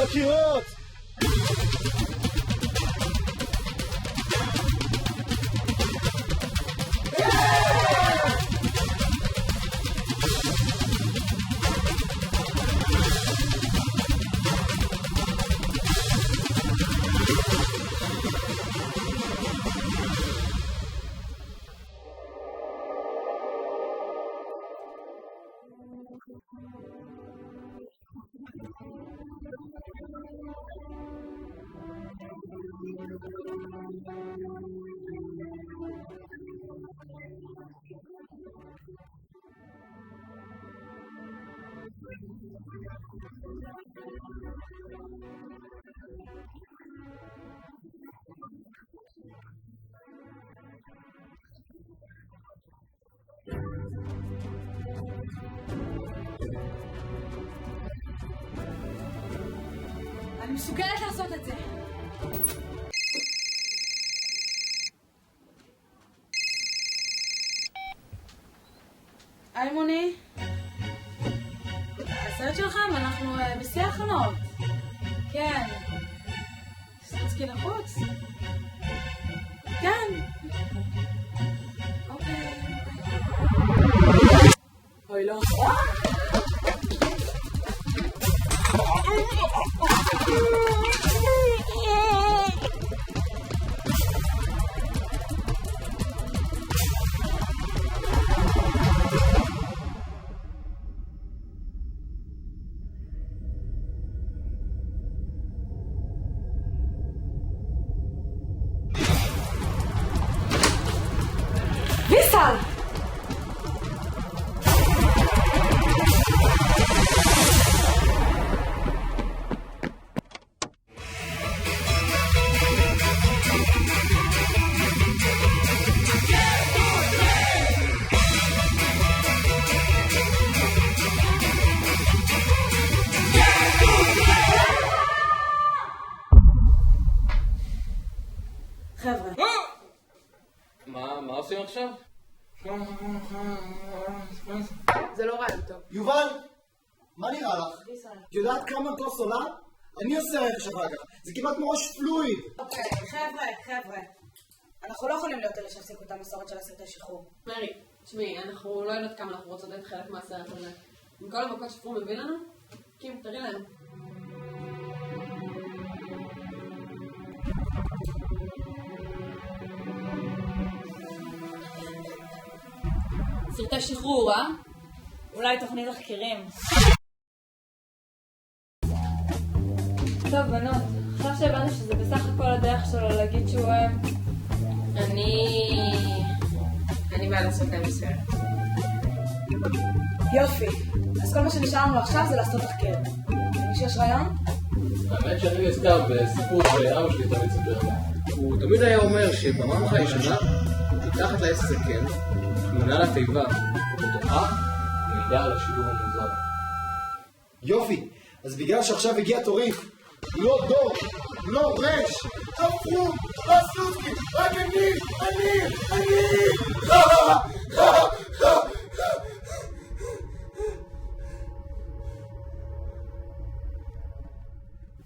בקירות! אני מסוגלת לעשות את זה. היי מוני. הסרט שלכם, אנחנו בשיא ההכנות. כן. סטרצקי לחוץ? כן. אוקיי. אוי לא. ויסל! חבר'ה. מה עושים עכשיו? זה לא רעיון טוב. יובל, מה נראה לך? את יודעת כמה כוס עולה? אני עושה רכש אחר כך. זה כמעט כמו ראש פלואיד. אוקיי, חבר'ה. אנחנו לא יכולים להיות אלה שהפסיקו את המסורת של הסרטי שחרור. מרי, תשמעי, אנחנו לא יודעות כמה אנחנו רוצות להיות חלק מהסרט הזה. עם כל המכות שחרור מביא לנו? קים, תראי להם. סרטי שחרור, אה? אולי תוכנית תחקירים. טוב, בנות, עכשיו שהבנו שזה בסך הכל הדרך שלו להגיד שהוא אוהב. אני באה לעשות להם סרט. יופי. אז כל מה שנשאר לנו עכשיו זה לעשות תחקיר. מישהו יש רעיון? האמת שאני נזכר בסיפור שאבא שלי תמיד ספר. הוא תמיד היה אומר שבממלכה הישנה, מתחת לעץ זקן, תמונה לתיבה, ובתוכה מידע על השידור המוזר. יופי, אז בגלל שעכשיו הגיע תורי, לא דור, לא רש, תפרו, לא סוסקי, רק אני!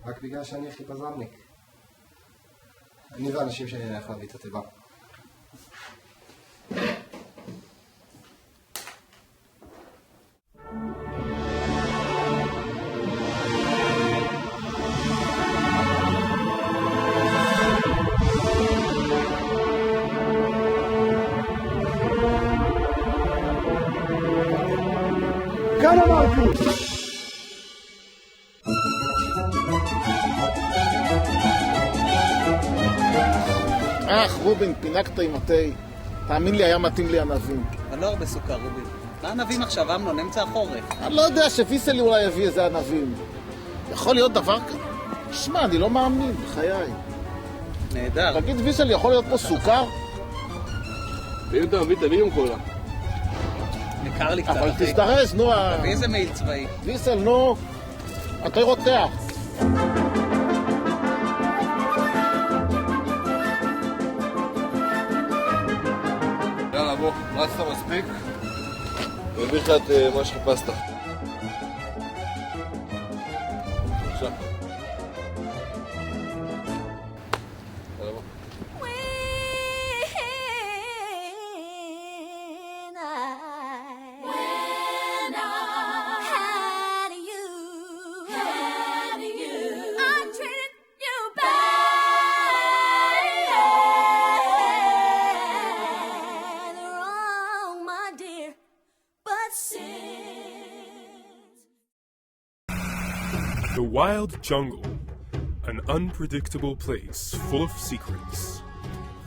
רק בגלל שאני הכי פזרניק. אני ואנשים שאני הולך להביא את התיבה. כאן אמרתי! רובין, פינקת עם התה. תאמין לי, היה מתאים לי ענבים. אבל לא הרבה סוכר, רובין. מה ענבים עכשיו, אמנון? אמצע החורף. אני לא יודע שוויסלי אולי יביא איזה ענבים. יכול להיות דבר כזה? שמע, אני לא מאמין, בחיי. נהדר. תגיד, ויסלי, יכול להיות פה סוכר? ואם אתה מביא, תביא עם קולה. יקר לי קצת. אבל תזדרז, נו. תביא איזה מעיל צבאי. ויסל, נו. אתה רותח. יאללה, בוא, רצת מספיק. מביא לך את מה שחיפשת. עכשיו. The wild jungle, an unpredictable place full of secrets.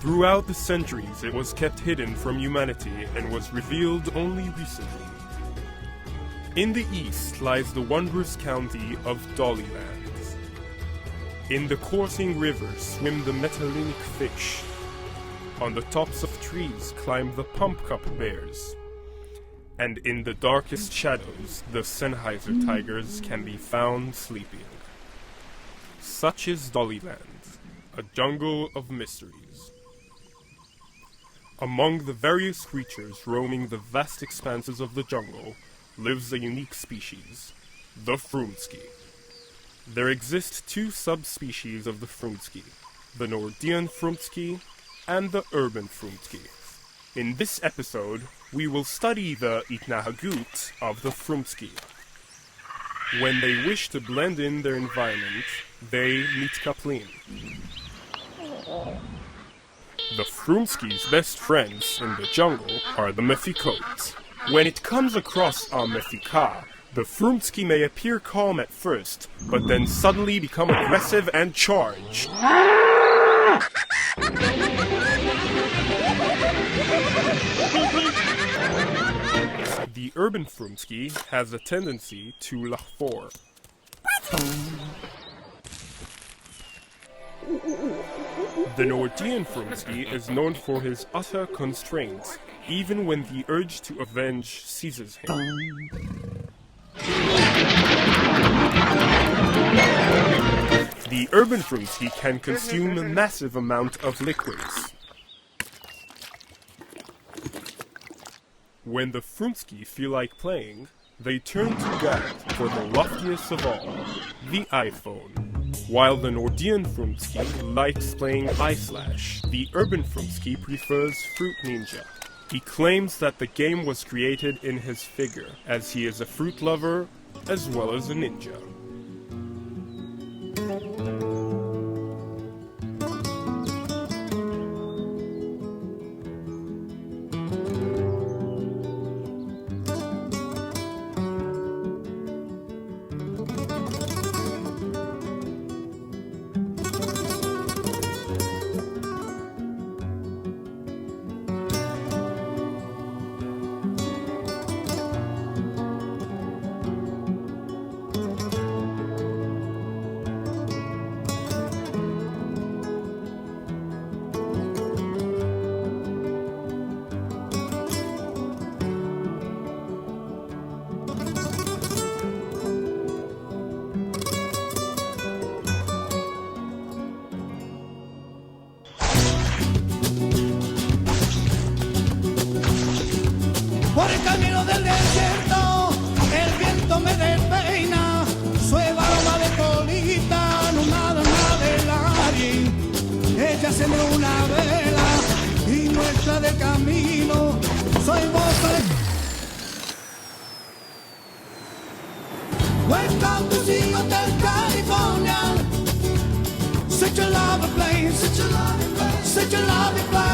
Throughout the centuries, it was kept hidden from humanity and was revealed only recently. In the east lies the wondrous county of Dollyland. In the coursing rivers swim the metallinic fish. On the tops of trees climb the pumpcup bears. And in the darkest shadows, the Sennheiser tigers can be found sleeping. Such is Dollyland, a jungle of mysteries. Among the various creatures roaming the vast expanses of the jungle lives a unique species, the Frumsky. There exist two subspecies of the Frumsky, the Nordian Frumsky and the urban Frumsky. In this episode, we will study the Itnahagut of the Frumsky. When they wish to blend in their environment, they mitkaplin. The Frumsky's best friends in the jungle are the Mefikot. When it comes across a Mefika, the Frumsky may appear calm at first, but then suddenly become aggressive and charge. The urban Frumsky has a tendency to lahfor. The Nordian Frumsky is known for his utter constraint, even when the urge to avenge seizes him. The urban Frumsky can consume a massive amount of liquids. When the Frumsky feel like playing, they turn to God for the loftiest of all, the iPhone. While the Nordian Frumsky likes playing iSlash, the urban Frumsky prefers Fruit Ninja. He claims that the game was created in his figure, as he is a fruit lover as well as a ninja. Por el camino del desierto, el viento me despeina, suave aroma de colita, no nada del aire. Ella se me una vela y nuestra de camino, soy vos. Welcome to the Hotel California, such a lovely place, such a lovely place, such a lovely place.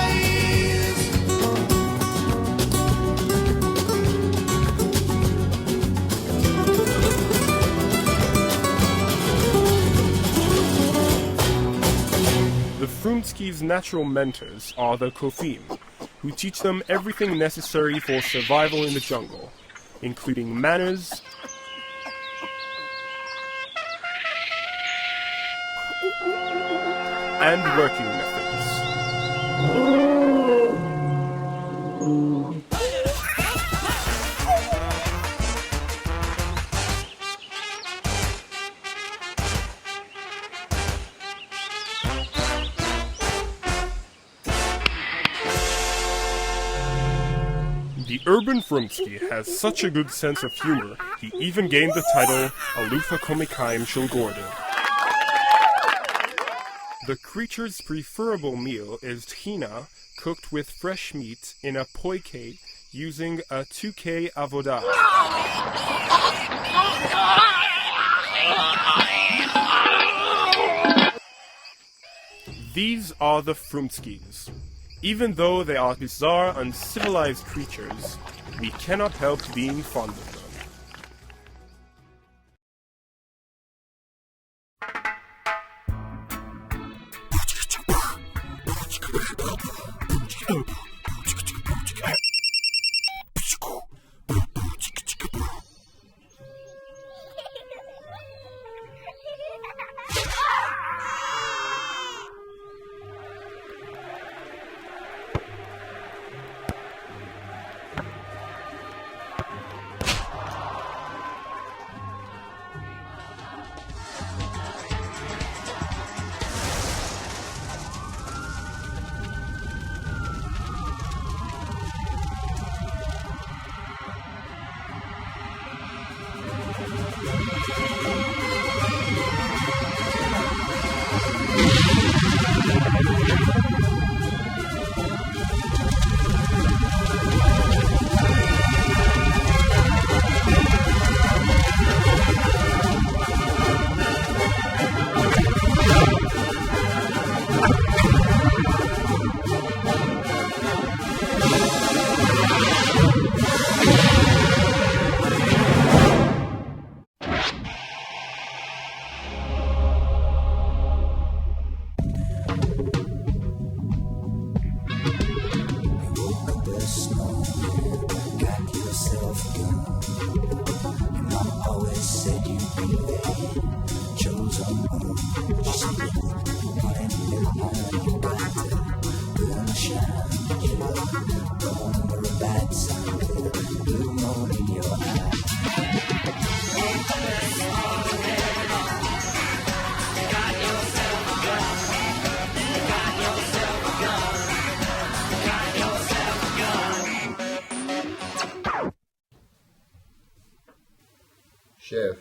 The Frumsky's natural mentors are the Kofim, who teach them everything necessary for survival in the jungle, including manners, and working methods. The urban Frumsky has such a good sense of humor, he even gained the title Alufa Komikaim Shel Gordon. The creature's preferable meal is tahina, cooked with fresh meat in a poike using a 2K avodah. These are the Frumskys. Even though they are bizarre, uncivilized creatures, we cannot help being fond of them. שב.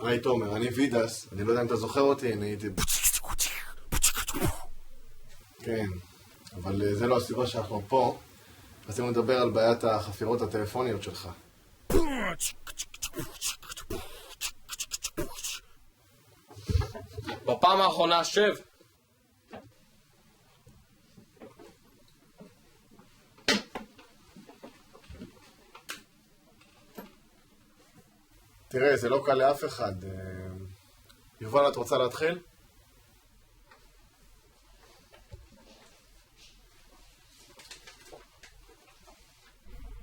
היי תומר, אני וידס, אני לא יודע אם אתה זוכר אותי, אני הייתי... כן, אבל זה לא הסיבה שאנחנו פה. רצינו לדבר על בעיית החפירות הטלפוניות שלך. בפעם האחרונה, שב! תראה, זה לא קל לאף אחד. יובל, את רוצה להתחיל?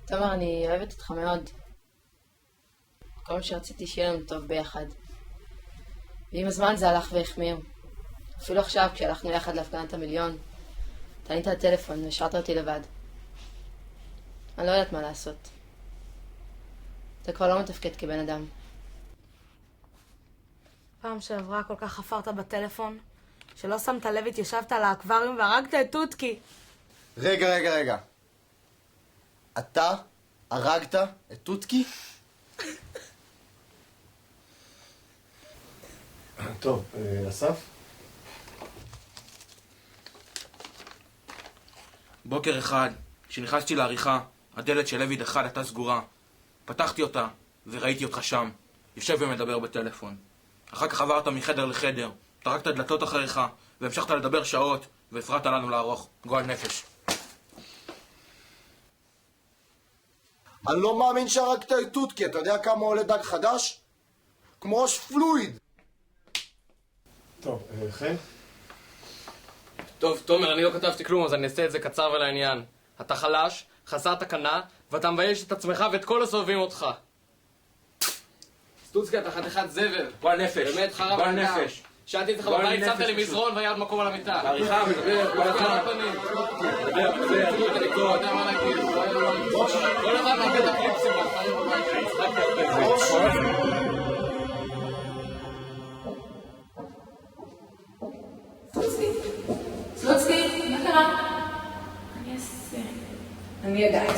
תומר, אני אוהבת אותך מאוד. כל מה שרציתי שיהיה לנו טוב ביחד. ועם הזמן זה הלך והחמיר. אפילו עכשיו, כשהלכנו יחד להפגנת המיליון, אתה ענית לטלפון והשארת אותי לבד. אני לא יודעת מה לעשות. אתה כבר לא מתפקד כבן אדם. פעם שעברה כל כך חפרת בטלפון, שלא שמת לב התיישבת על האקווריום והרגת את טוטקי. רגע. אתה הרגת את טוטקי? טוב, אסף? בוקר אחד, כשנכנסתי לעריכה, הדלת של לויד אחד הייתה סגורה. פתחתי אותה וראיתי אותך שם, יושב ומדבר בטלפון. אחר כך עברת מחדר לחדר, טרקת דלתות אחריך, והמשכת לדבר שעות, והפרעת לנו לערוך גועל נפש. אני לא מאמין שהרגת את טוטקי, אתה יודע כמה עולה דג חדש? כמו ראש פלואיד. טוב, חן? טוב, תומר, אני לא כתבתי כלום, אז אני אעשה את זה קצר ולעניין. אתה חלש, חסר תקנה, ואתה מבייש את עצמך ואת כל הסובבים אותך. סטוצקי, אתה חתיכת זבל. גועל נפש. באמת חרב גועל אדם. נפש. שאלתי אותך בבית, שמת לי מזרון והיה עוד מקום על המיטה. בעריכה, מדבר, כל הזמן. כל הזמן מאבד את הקליפסים והדברים בבית שהצחקתי הרבה. סלוצקי, מה קרה? אני אעשה... אני יודעת.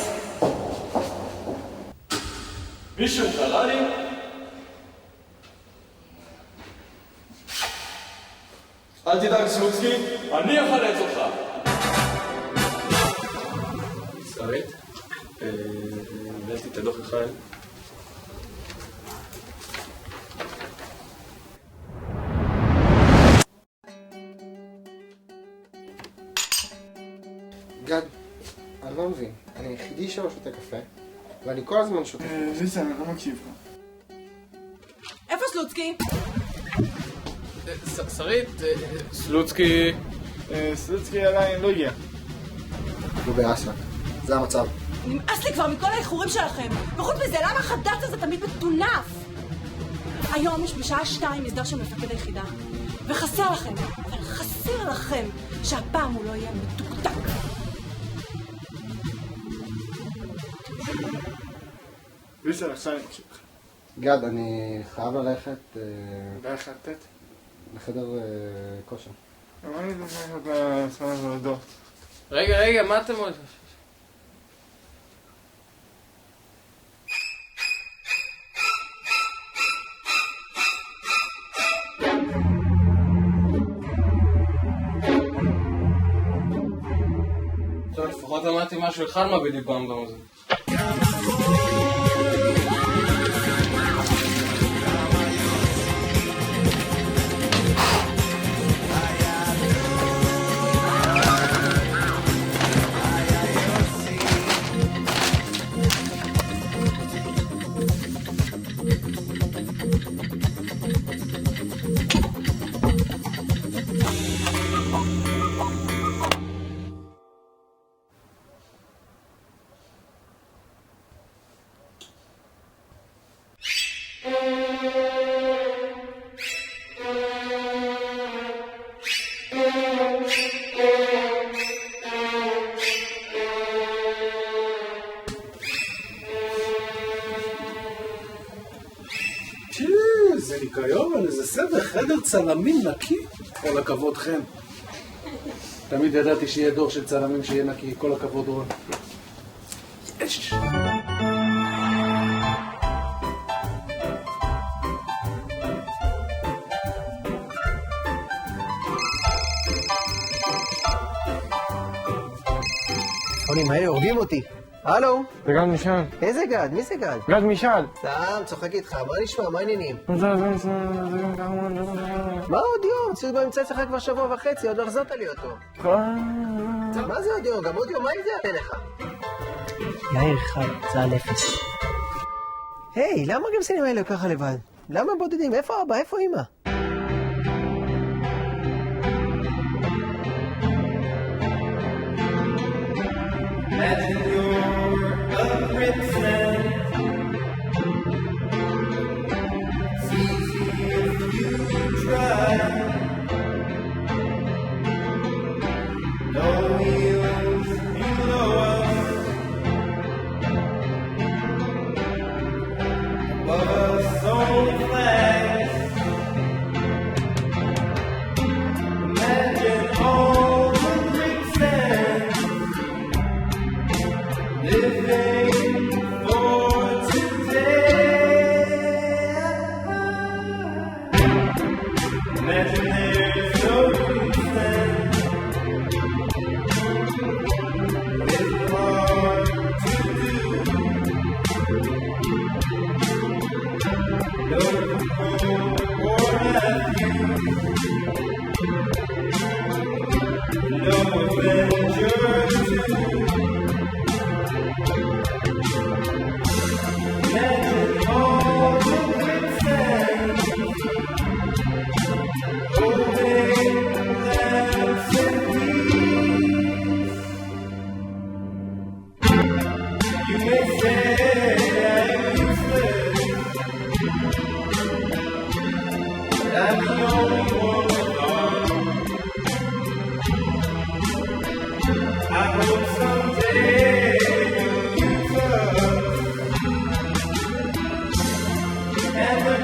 מישהו קרא לי? אל תדאג סלוצקי, אני אחלץ אותך. שרית, הבאתי את הדוח אחד. גד, אני לא מבין. אני היחידי שלא שותה קפה, ואני כל הזמן שותה קפה. ניסן, אני לא מקשיב לך. איפה סלוצקי? שרית, סלוצקי... סלוצקי עדיין לא הגיע. הוא באסלק. זה המצב. נמאס לי כבר מכל האיחורים שלכם. וחוץ מזה, למה החדש הזה תמיד מטונף? היום יש בשעה 2 מסדר של מפקד היחידה. וחסר לכם, אבל חסר לכם, שהפעם הוא לא יהיה מתוקתק. ויסר, עכשיו אני מקשיב לך. גד, אני חייב ללכת... דרך לתת? לחדר כושר. אני ללכת לדור. רגע, מה אתם עוד? טוב, לפחות למדתי משהו אחד מהבדיבם במוזיק. זה ניקיון, אבל איזה סדר, חדר צלמים נקי. כל הכבוד חן. תמיד ידעתי שיהיה דור של צלמים שיהיה נקי, כל הכבוד רון. יש! פונים האלה הורגים אותי. הלו? זה גד מישל. איזה גד? מי זה גד? גד מישל. סתם, צוחק איתך, מה נשמע? מה העניינים? מה עוד יום? ציוד באמצע אצלך כבר שבוע וחצי, עוד לא החזרת לי אותו. מה זה עוד יום? גם עוד יומיים זה יעלה לך. יאיר אחד, צהל 0. היי, למה גם סינים האלה ככה לבד? למה בודדים? איפה אבא? איפה אמא? Imagine you're a princess. It's easy if you try. No wheels below us. Above us only flags. Imagine all the princess. Living for today. Imagine there's no reason. It's hard to do. No control or refuge. No adventure too. Imagine all the princess holding hands in peace. You may say I'm useless, but I'm the only one with heart. I hope someday you'll use us. And